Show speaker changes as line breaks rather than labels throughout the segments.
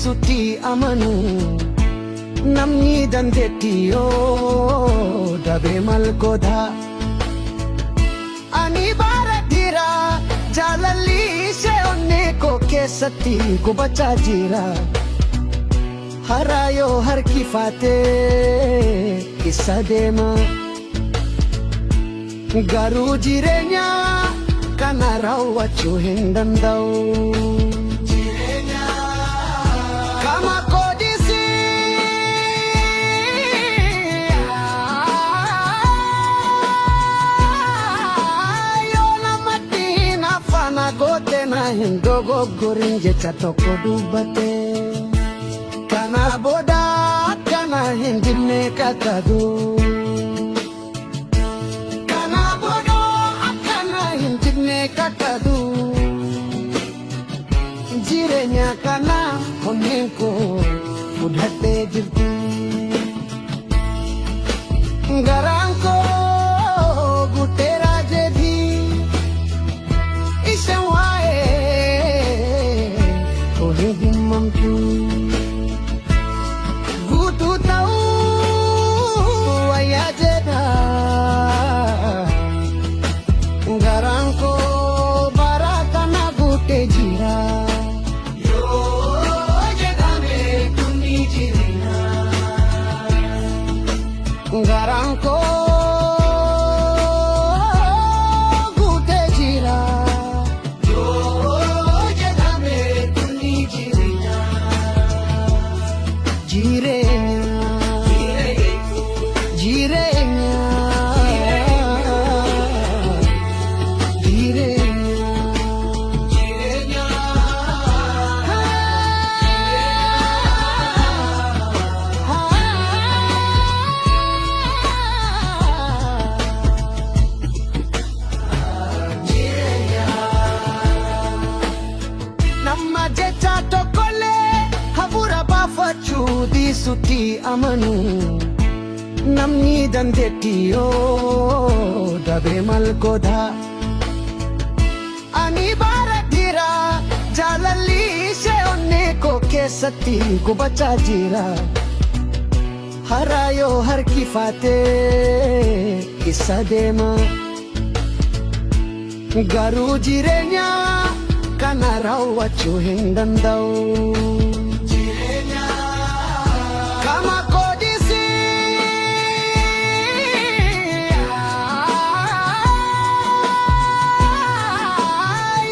suti amanu namni dandeettiyo dabe malgoda ani baradira jaalalli ishee onnee koo keessatti gubachaa jira harayoo harkifatee isa deema garuu jireenya kana raawwachuu hin danda'u. Kama kodisi yona matina fana gote na hindogo gorinje chatoko dubate kana boda kana hindine katadu kana bodo kana hindine katadu jirenya kana honenko fudhate jirti garanko gutera jedhi ishawae kohidin mamtu gutu tau ayajeda garanko barakana gute jira garanko gute jira yo jedhame tuni jirenya jirenya jecha tokole habura bafachu di suti amanu namni dandeettiyo dabe malgoda ani baradira jaalalli ishee onnee koo keessatti gubachaa jira harayoo harkifatee isa deema garuu jireenya kana raawwachuu hin danda'u. Kama kodisi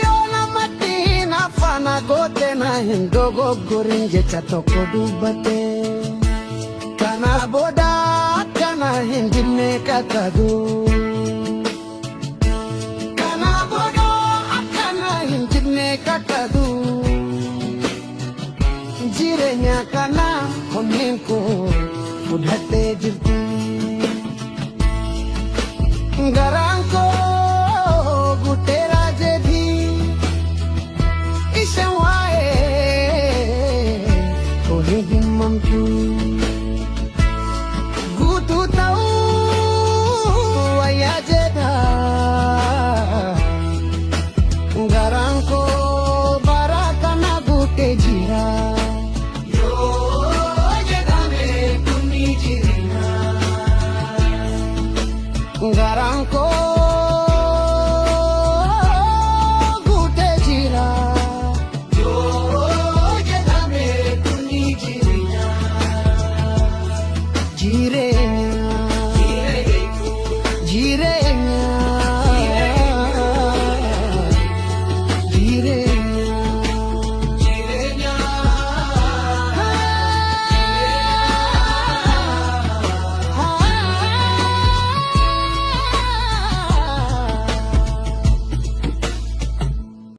yona matina fana gote na hindogo gorinje chatoko dubate kana boda kana hindine katadu katadu jirenya kana honenko fudhate jirti garanko gutera jedhi ishawae kohidin mamtu gutu tau ayajeda garanko jira yo jedhame tuni jirenya garanko